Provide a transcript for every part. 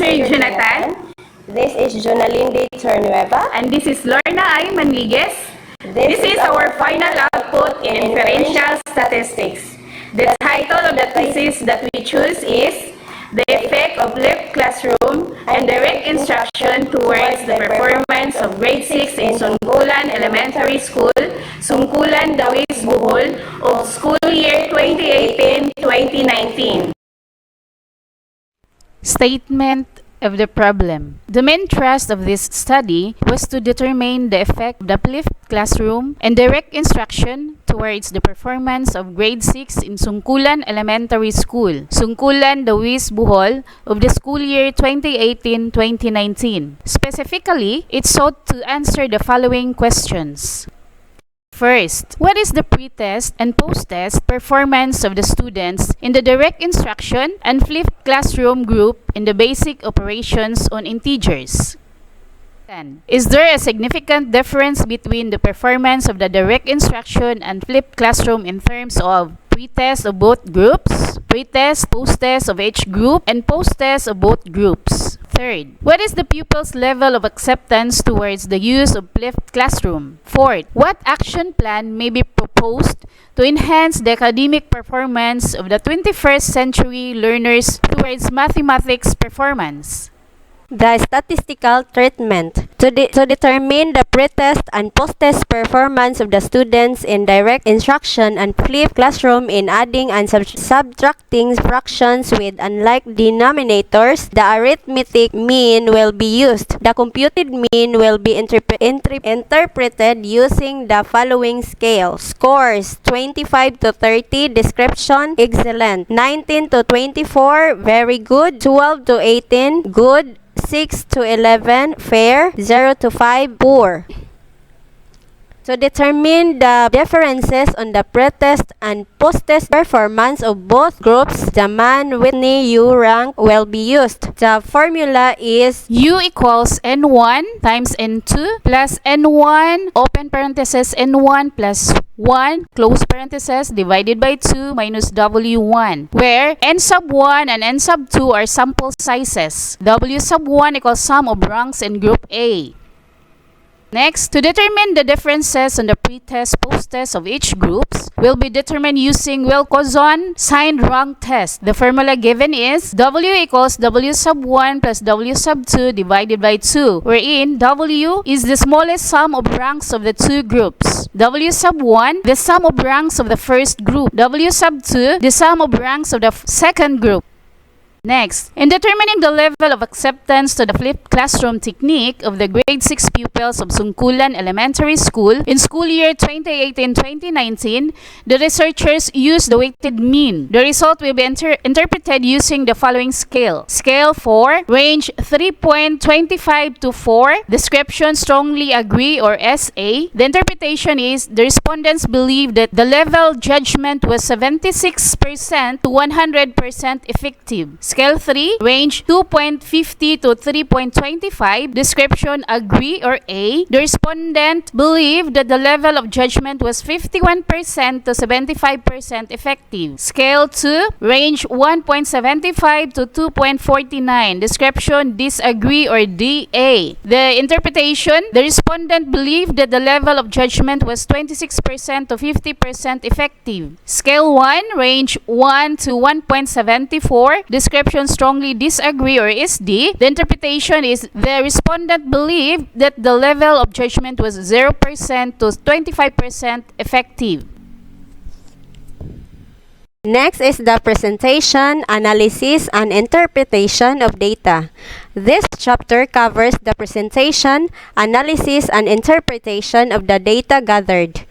Sir Jonathan. This is Jonalyn Torrenueva. And this is Lorna I. Manliguez. This is our final output in inferential statistics. The title of the thesis that we choose is The Effect of Flipped Classroom and Direct Instruction Towards the Performance of Grade 6 in Sungkulan Elementary School, Sungkulan Dawis, Bohol, of School Year 2018-2019. Statement of the problem. The main thrust of this study was to determine the effect of the flipped classroom and direct instruction towards the performance of grade 6 in Sungkulan Elementary School, Sungkulan Dawis, Bohol, of the school year 2018-2019. Specifically, it sought to answer the following questions. First, what is the pre-test and post-test performance of the students in the direct instruction and flipped classroom group in the basic operations on integers? Is there a significant difference between the performance of the direct instruction and flipped classroom in terms of pre-test of both groups, pre-test, post-test of each group, and post-test of both groups? Third, what is the pupil's level of acceptance towards the use of flipped classroom? Fourth, what action plan may be proposed to enhance the academic performance of the 21st century learners towards mathematics performance? The statistical treatment. To determine the pre-test and post-test performance of the students in direct instruction and flipped classroom in adding and subtracting fractions with unlike denominators, the arithmetic mean will be used. The computed mean will be interpreted using the following scale. Scores: 25 to 30, description, excellent. 19 to 24, very good. 12 to 18, good. 6 to 11, fair. 0 to 5, poor. To determine the differences on the pre-test and post-test performance of both groups, the Mann-Whitney U rank will be used. The formula is U equals N1 times N2 plus N1 open parenthesis N1 plus 1 close parenthesis divided by 2 minus W1, where N sub 1 and N sub 2 are sample sizes. W sub 1 equals sum of ranks in group A. Next, to determine the differences on the pre-test, post-test of each groups will be determined using Wilcoxon signed rank test. The formula given is W equals W sub 1 plus W sub 2 divided by 2, wherein W is the smallest sum of ranks of the two groups. W sub 1, the sum of ranks of the first group. W sub 2, the sum of ranks of the second group. Next, in determining the level of acceptance to the flipped classroom technique of the grade 6 pupils of Sungkulan Elementary School in school year 2018-2019, the researchers used the weighted mean. The result will be interpreted using the following scale. Scale 4, range 3.25 to 4, description strongly agree or SA. The interpretation is the respondents believe that the level judgment was 76% to 100% effective. Scale 3, range 2.50 to 3.25, description agree or A. The respondent believed that the level of judgment was 51% to 75% effective. Scale 2, range 1.75 to 2.49, description disagree or DA. The interpretation, the respondent believed that the level of judgment was 26% to 50% effective. Scale 1, range 1 to 1.74, description strongly disagree or is D. The interpretation is the respondent believed that the level of judgment was 0% to 25% effective. Next is the presentation, analysis, and interpretation of data. This chapter covers the presentation, analysis, and interpretation of the data gathered.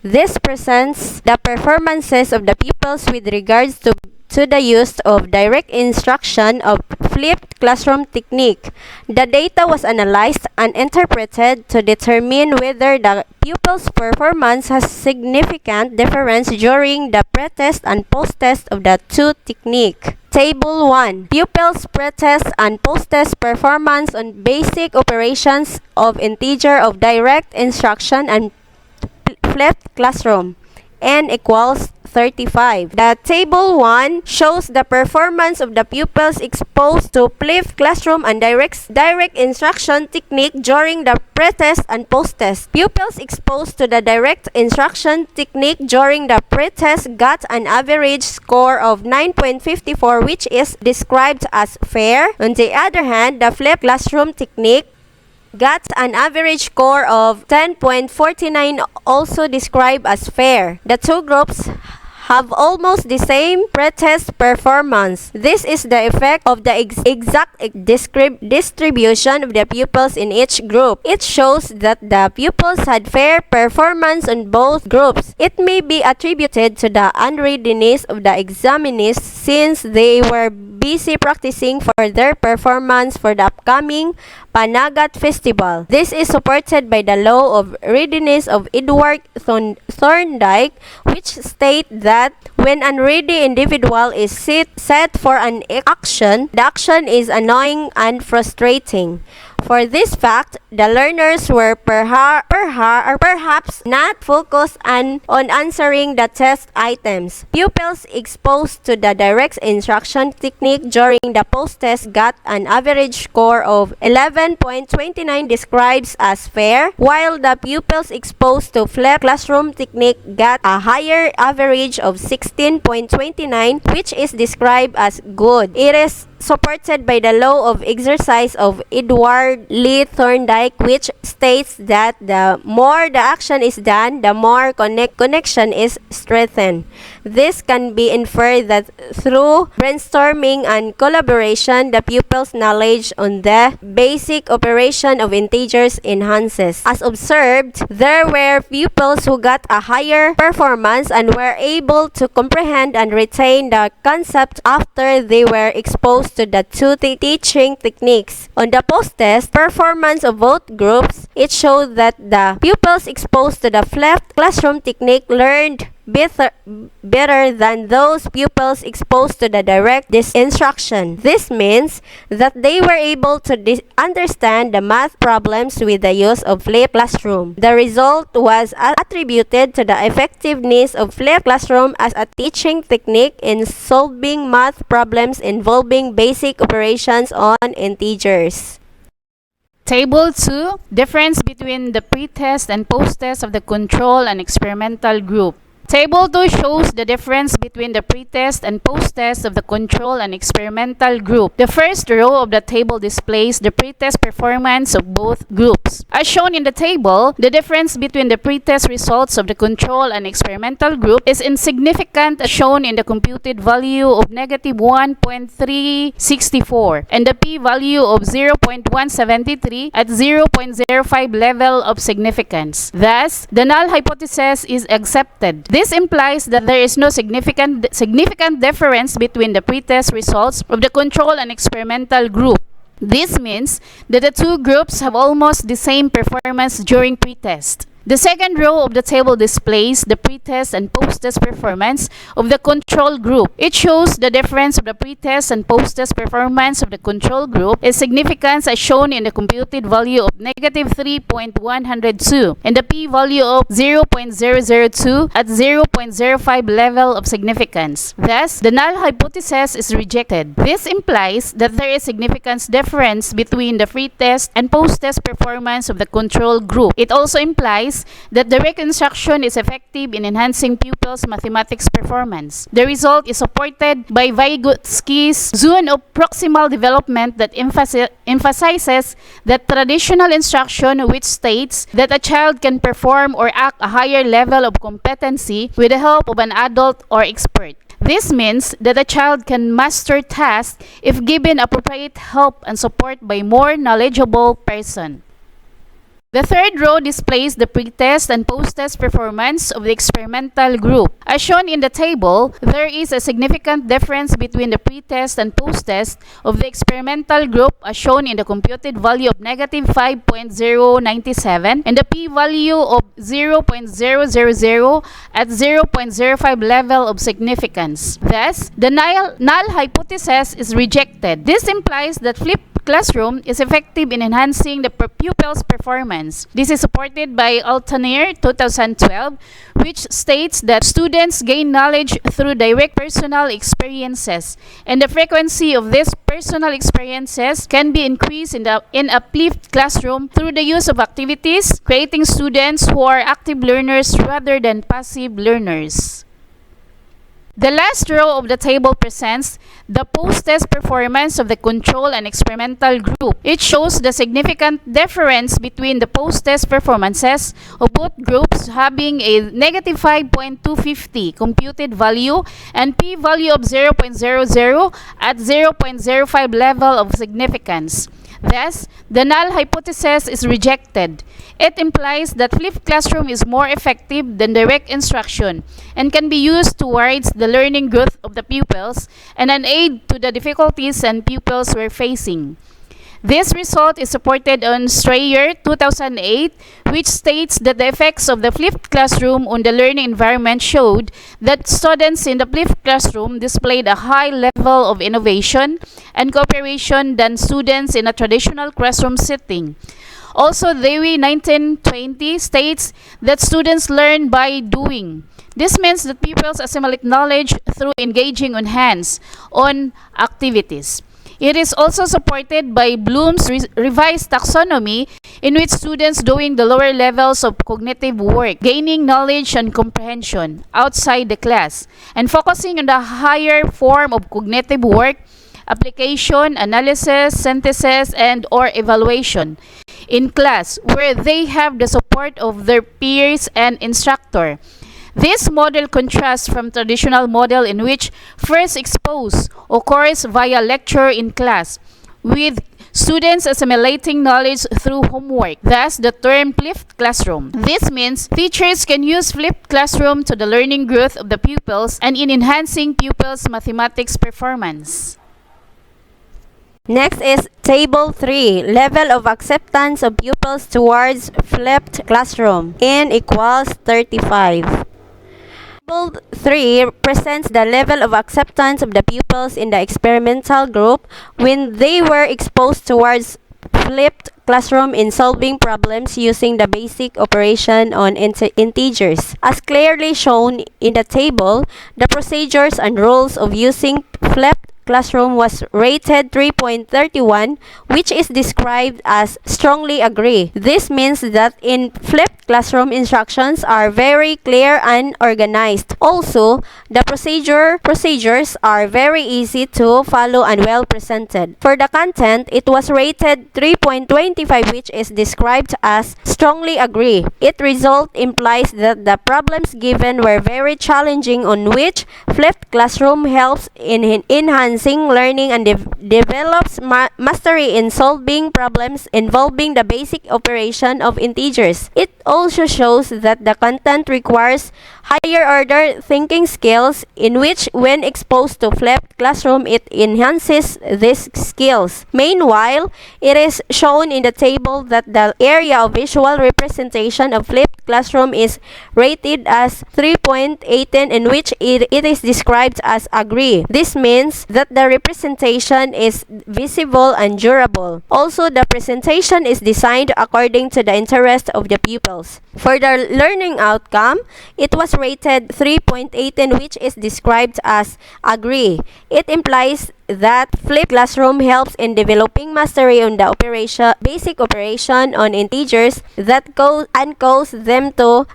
This presents the performances of the pupils with regards to the use of direct instruction of flipped classroom technique. The data was analyzed and interpreted to determine whether the pupil's performance has significant difference during the pre-test and post-test of the two techniques. Table 1. Pupils' pre-test and post-test performance on basic operations of integer of direct instruction and flipped classroom. n equals 35. The table 1 shows the performance of the pupils exposed to flipped classroom and direct instruction technique during the pre-test and post-test. Pupils exposed to the direct instruction technique during the pre-test got an average score of 9.54, which is described as fair. On the other hand, the flipped classroom technique got an average score of 10.49, also described as fair. The two groups have almost the same pre-test performance. This is the effect of the exact distribution of the pupils in each group. It shows that the pupils had fair performance on both groups. It may be attributed to the unreadiness of the examinees since they were busy practicing for their performance for the upcoming Panagat Festival. This is supported by the law of readiness of Edward Thorndike, which states that when an unready individual is set for an action, the action is annoying and frustrating. For this fact, the learners were perhaps not focused on answering the test items. Pupils exposed to the direct instruction technique during the post-test got an average score of 11.29, described as fair, while the pupils exposed to flipped classroom technique got a higher average of 16.29, which is described as good. It is supported by the law of exercise of Edward Lee Thorndike, which states that the more the action is done, the more connection is strengthened. This can be inferred that through brainstorming and collaboration, the pupils' knowledge on the basic operation of integers enhances. As observed, there were pupils who got a higher performance and were able to comprehend and retain the concept after they were exposed to the two teaching techniques. On the post-test performance of both groups, it showed that the pupils exposed to the flipped classroom technique learned better than those pupils exposed to the direct instruction. This means that they were able to understand the math problems with the use of flipped classroom. The result was attributed to the effectiveness of flipped classroom as a teaching technique in solving math problems involving basic operations on integers. Table 2. Difference between the pre-test and post-test of the control and experimental group. Table 2 shows the difference between the pre-test and post-test of the control and experimental group. The first row of the table displays the pre-test performance of both groups. As shown in the table, the difference between the pre-test results of the control and experimental group is insignificant, as shown in the computed value of negative 1.364 and the p-value of 0.173 at 0.05 level of significance. Thus, the null hypothesis is accepted. This implies that there is no significant difference between the pretest results of the control and experimental group. This means that the two groups have almost the same performance during pretest. The second row of the table displays the pretest and post-test performance of the control group. It shows the difference of the pretest and post-test performance of the control group is significant, as shown in the computed value of negative 3.102 and the p-value of 0.002 at 0.05 level of significance. Thus, the null hypothesis is rejected. This implies that there is significant difference between the pretest and post-test performance of the control group. It also implies that direct instruction is effective in enhancing pupils' mathematics performance. The result is supported by Vygotsky's zone of proximal development that emphasizes that traditional instruction, which states that a child can perform or act a higher level of competency with the help of an adult or expert. This means that a child can master tasks if given appropriate help and support by a more knowledgeable person. The third row displays the pretest and post-test performance of the experimental group. As shown in the table, there is a significant difference between the pretest and post-test of the experimental group, as shown in the computed value of negative 5.097 and the p-value of 0.000 at 0.05 level of significance. Thus, the null hypothesis is rejected. This implies that flipped flipped classroom is effective in enhancing the pupils' performance. This is supported by Altair 2012, which states that students gain knowledge through direct personal experiences, and the frequency of these personal experiences can be increased in a flipped classroom through the use of activities, creating students who are active learners rather than passive learners. The last row of the table presents the post-test performance of the control and experimental group. It shows the significant difference between the post-test performances of both groups, having a negative 5.250 computed value and p-value of 0.00 at 0.05 level of significance. Thus, the null hypothesis is rejected. It implies that flipped classroom is more effective than direct instruction and can be used towards the learning growth of the pupils and an aid to the difficulties and pupils were facing. This result is supported on Strayer 2008, which states that the effects of the flipped classroom on the learning environment showed that students in the flipped classroom displayed a high level of innovation and cooperation than students in a traditional classroom setting. Also, Dewey 1920 states that students learn by doing. This means that pupils assimilate knowledge through engaging on hands-on activities. It is also supported by Bloom's revised taxonomy, in which students doing the lower levels of cognitive work, gaining knowledge and comprehension outside the class, and focusing on the higher form of cognitive work, application, analysis, synthesis, and or evaluation in class, where they have the support of their peers and instructor. This model contrasts from traditional model in which first expose occurs via lecture in class, with students assimilating knowledge through homework, thus the term flipped classroom. This means teachers can use flipped classroom to the learning growth of the pupils and in enhancing pupils' mathematics performance. Next is Table 3, Level of Acceptance of Pupils Towards Flipped Classroom. N equals 35. Table 3 presents the level of acceptance of the pupils in the experimental group when they were exposed towards flipped classroom in solving problems using the basic operation on integers. As clearly shown in the table, the procedures and rules of using flipped classroom was rated 3.31, which is described as strongly agree. This means that in flipped classroom instructions are very clear and organized. Also, the procedures are very easy to follow and well presented. For the content, it was rated 3.25, which is described as strongly agree. Its result implies that the problems given were very challenging, on which flipped classroom helps in enhancing learning and develops mastery in solving problems involving the basic operation of integers. It also shows that the content requires higher order thinking skills, in which when exposed to flipped classroom it enhances these skills. Meanwhile, it is shown in the table that the area of visual representation of flipped classroom is rated as 3.18, in which it is described as agree. This means that the representation is visible and durable. Also, the presentation is designed according to the interest of the pupils. For the learning outcome, it was rated 3.18, which is described as agree. It implies that flipped classroom helps in developing mastery on the basic operation on integers that cause them to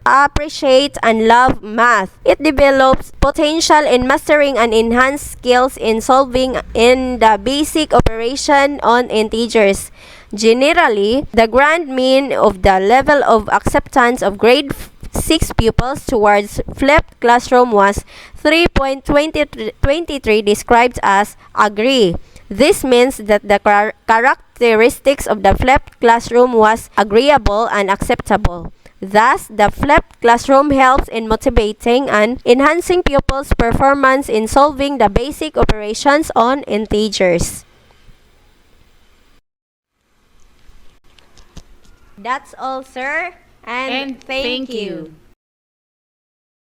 appreciate and love math. It develops potential in mastering and enhanced skills in solving in the basic operation on integers. Generally, the grand mean of the level of acceptance of grade 6 pupils towards flipped classroom was 3.23, described as agree. This means that the characteristics of the flipped classroom was agreeable and acceptable. Thus, the flipped classroom helps in motivating and enhancing pupils' performance in solving the basic operations on integers. That's all, sir. And thank you.